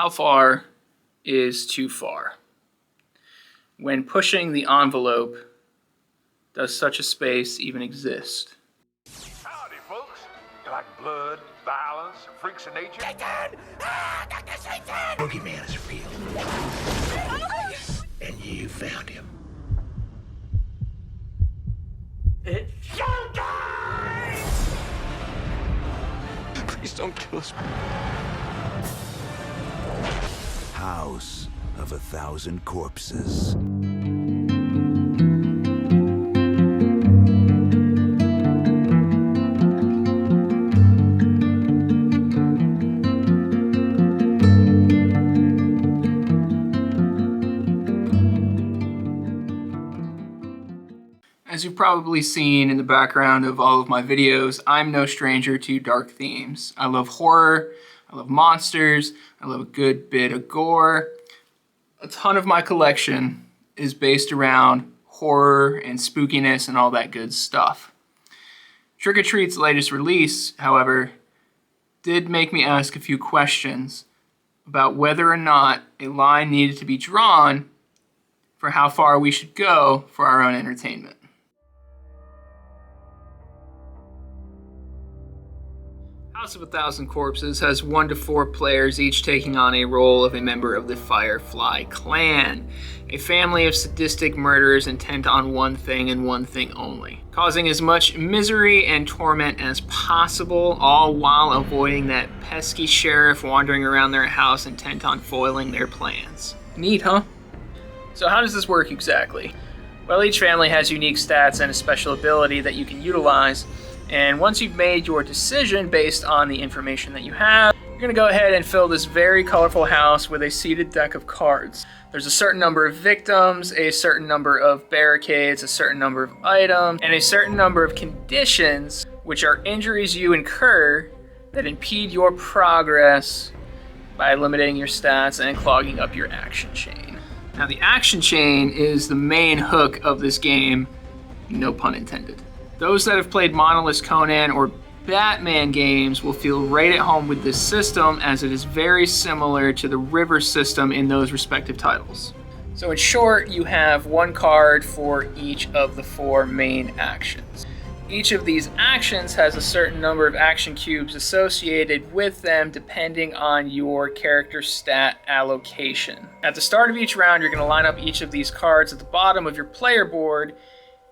How far is too far? When pushing the envelope, does such a space even exist? Howdy, folks. You like blood, violence, freaks of nature? Satan! Ah, Dr. Satan! Boogeyman is real. And you found him. It's showtime! Please don't kill us. House of 1,000 Corpses. As you've probably seen in the background of all of my videos, I'm no stranger to dark themes. I love horror, I love monsters, I love a good bit of gore. A ton of my collection is based around horror and spookiness and all that good stuff. Trick or Treat's latest release, however, did make me ask a few questions about whether or not a line needed to be drawn for how far we should go for our own entertainment. House of 1,000 Corpses has 1 to 4 players, each taking on a role of a member of the Firefly clan, a family of sadistic murderers intent on one thing and one thing only, causing as much misery and torment as possible, all while avoiding that pesky sheriff wandering around their house intent on foiling their plans. Neat, huh? So how does this work exactly? Well, each family has unique stats and a special ability that you can utilize. And once you've made your decision based on the information that you have, you're going to go ahead and fill this very colorful house with a seated deck of cards. There's a certain number of victims, a certain number of barricades, a certain number of items, and a certain number of conditions, which are injuries you incur that impede your progress by limiting your stats and clogging up your action chain. Now, the action chain is the main hook of this game, no pun intended. Those that have played Monolith Conan or Batman games will feel right at home with this system, as it is very similar to the river system in those respective titles. So in short, you have 1 card for each of the 4 main actions. Each of these actions has a certain number of action cubes associated with them depending on your character stat allocation. At the start of each round, you're going to line up each of these cards at the bottom of your player board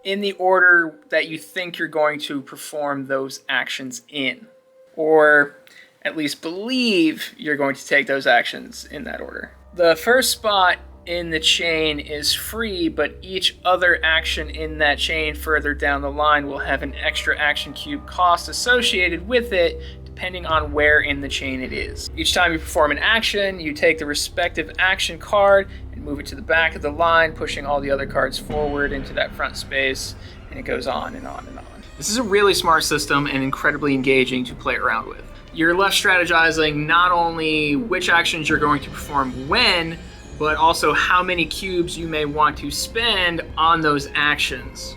in the order that you think you're going to perform those actions in, or at least believe you're going to take those actions in that order. The first spot in the chain is free, but each other action in that chain further down the line will have an extra action cube cost associated with it, depending on where in the chain it is. Each time you perform an action, you take the respective action card and move it to the back of the line, pushing all the other cards forward into that front space, and it goes on and on and on. This is a really smart system and incredibly engaging to play around with. You're left strategizing not only which actions you're going to perform when, but also how many cubes you may want to spend on those actions,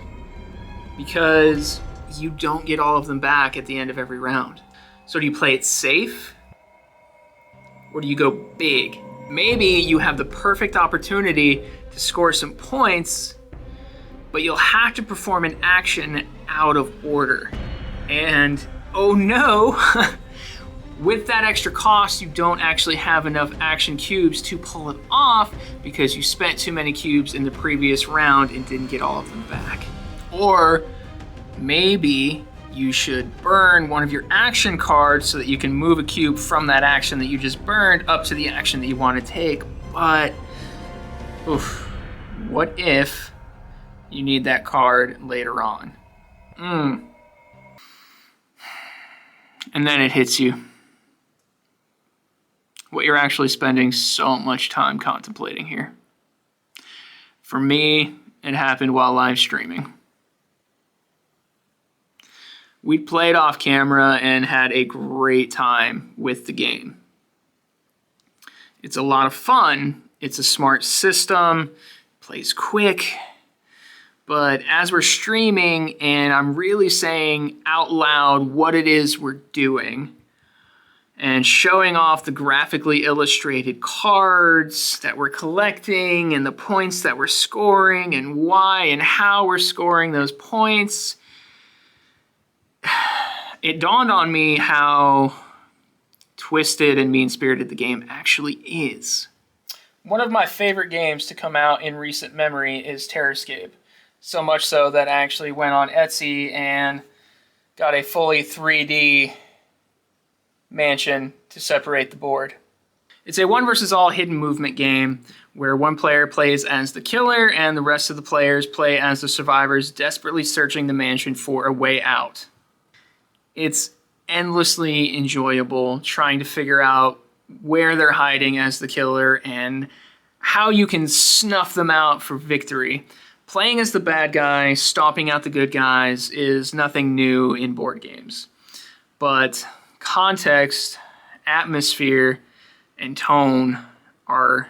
because you don't get all of them back at the end of every round. So do you play it safe, or do you go big? Maybe you have the perfect opportunity to score some points, but you'll have to perform an action out of order. And oh no, with that extra cost, you don't actually have enough action cubes to pull it off because you spent too many cubes in the previous round and didn't get all of them back. Or maybe you should burn one of your action cards so that you can move a cube from that action that you just burned up to the action that you want to take. But, what if you need that card later on? And then it hits you. What you're actually spending so much time contemplating here. For me, it happened while live streaming. We played off camera and had a great time with the game. It's a lot of fun. It's a smart system, plays quick. But as we're streaming and I'm really saying out loud what it is we're doing, and showing off the graphically illustrated cards that we're collecting and the points that we're scoring and why and how we're scoring those points. It dawned on me how twisted and mean-spirited the game actually is. One of my favorite games to come out in recent memory is Terrorscape. So much so that I actually went on Etsy and got a fully 3D mansion to separate the board. It's a one versus all hidden movement game where one player plays as the killer and the rest of the players play as the survivors desperately searching the mansion for a way out. It's endlessly enjoyable trying to figure out where they're hiding as the killer and how you can snuff them out for victory. Playing as the bad guy, stomping out the good guys is nothing new in board games. But context, atmosphere, and tone are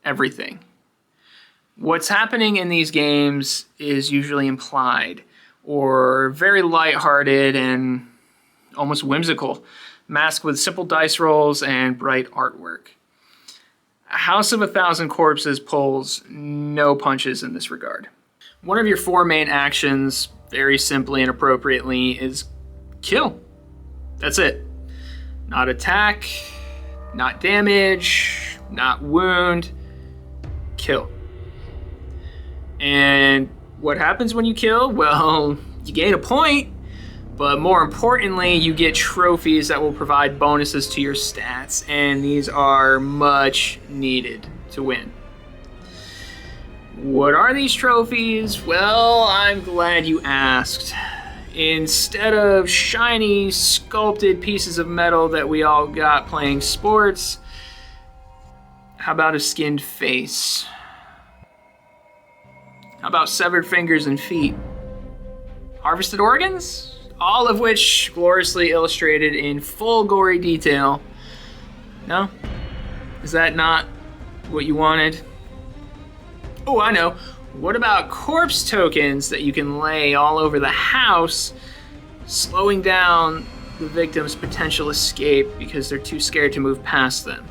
everything. What's happening in these games is usually implied or very lighthearted and almost whimsical, masked with simple dice rolls and bright artwork. House of a Thousand Corpses pulls no punches in this regard. One of your four main actions, very simply and appropriately, is kill. That's it. Not attack, not damage, not wound, kill. And what happens when you kill? Well, you gain a point, but more importantly, you get trophies that will provide bonuses to your stats, and these are much needed to win. What are these trophies? Well, I'm glad you asked. Instead of shiny, sculpted pieces of metal that we all got playing sports, how about a skinned face? How about severed fingers and feet? Harvested organs? All of which gloriously illustrated in full gory detail. No? Is that not what you wanted? Oh, I know. What about corpse tokens that you can lay all over the house, slowing down the victim's potential escape because they're too scared to move past them?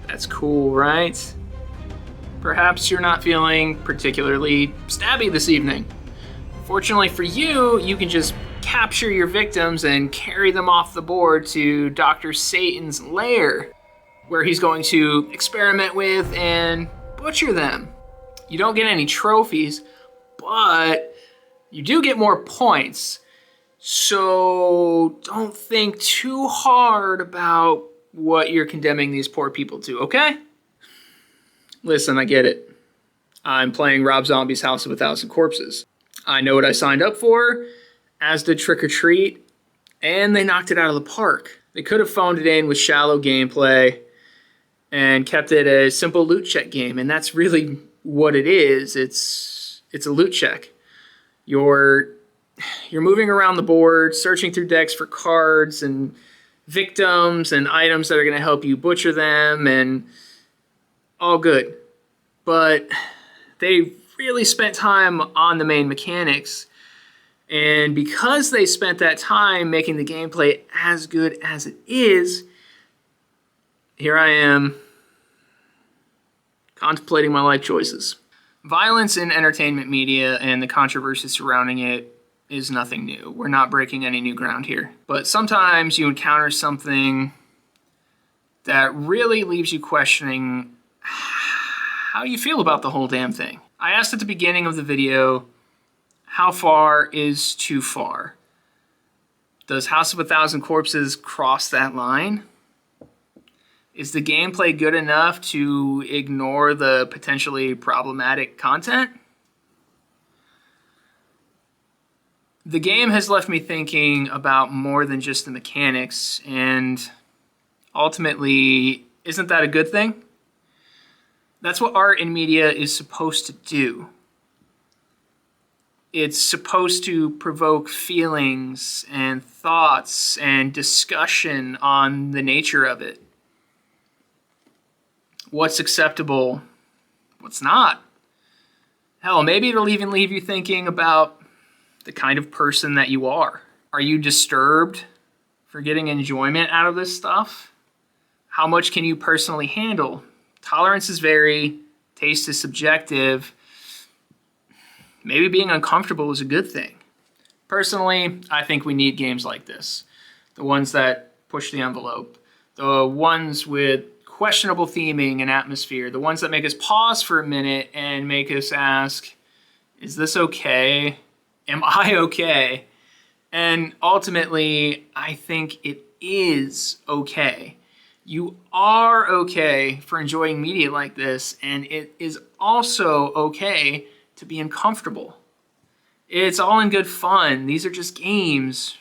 That's cool, right? Perhaps you're not feeling particularly stabby this evening. Fortunately for you, you can just capture your victims and carry them off the board to Dr. Satan's lair, where he's going to experiment with and butcher them. You don't get any trophies, but you do get more points. So don't think too hard about what you're condemning these poor people to, okay? Listen, I get it. I'm playing Rob Zombie's House of a Thousand Corpses. I know what I signed up for, as did Trick or Treat, and they knocked it out of the park. They could have phoned it in with shallow gameplay and kept it a simple loot check game, and that's really what it is. It's a loot check. You're moving around the board, searching through decks for cards and victims and items that are going to help you butcher them, and all good. But they really spent time on the main mechanics, and because they spent that time making the gameplay as good as it is, here I am contemplating my life choices. Violence in entertainment media and the controversy surrounding it is nothing new. We're not breaking any new ground here. But sometimes you encounter something that really leaves you questioning how you feel about the whole damn thing. I asked at the beginning of the video, how far is too far? Does House of a Thousand Corpses cross that line? Is the gameplay good enough to ignore the potentially problematic content? The game has left me thinking about more than just the mechanics, and ultimately, isn't that a good thing? That's what art and media is supposed to do. It's supposed to provoke feelings and thoughts and discussion on the nature of it. What's acceptable? What's not? Hell, maybe it'll even leave you thinking about the kind of person that you are. Are you disturbed for getting enjoyment out of this stuff? How much can you personally handle? Tolerances vary, taste is subjective. Maybe being uncomfortable is a good thing. Personally, I think we need games like this. The ones that push the envelope. The ones with questionable theming and atmosphere. The ones that make us pause for a minute and make us ask, is this okay? Am I okay? And ultimately, I think it is okay. You are okay for enjoying media like this, and it is also okay to be uncomfortable. It's all in good fun. These are just games,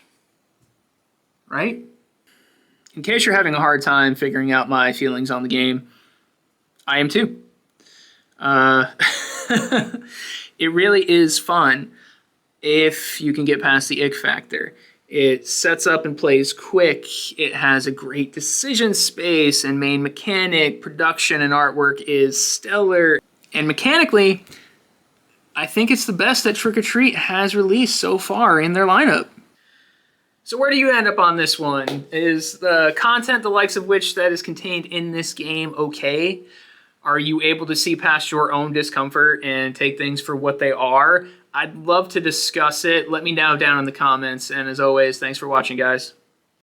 right? In case you're having a hard time figuring out my feelings on the game, I am too. It really is fun if you can get past the ick factor. It sets up and plays quick. It has a great decision space, and main mechanic, production, and artwork is stellar. And mechanically, I think it's the best that Trick or Treat has released so far in their lineup. So where do you end up on this one? Is the content, the likes of which that is contained in this game, okay? Are you able to see past your own discomfort and take things for what they are? I'd love to discuss it. Let me know down in the comments. And as always, thanks for watching, guys.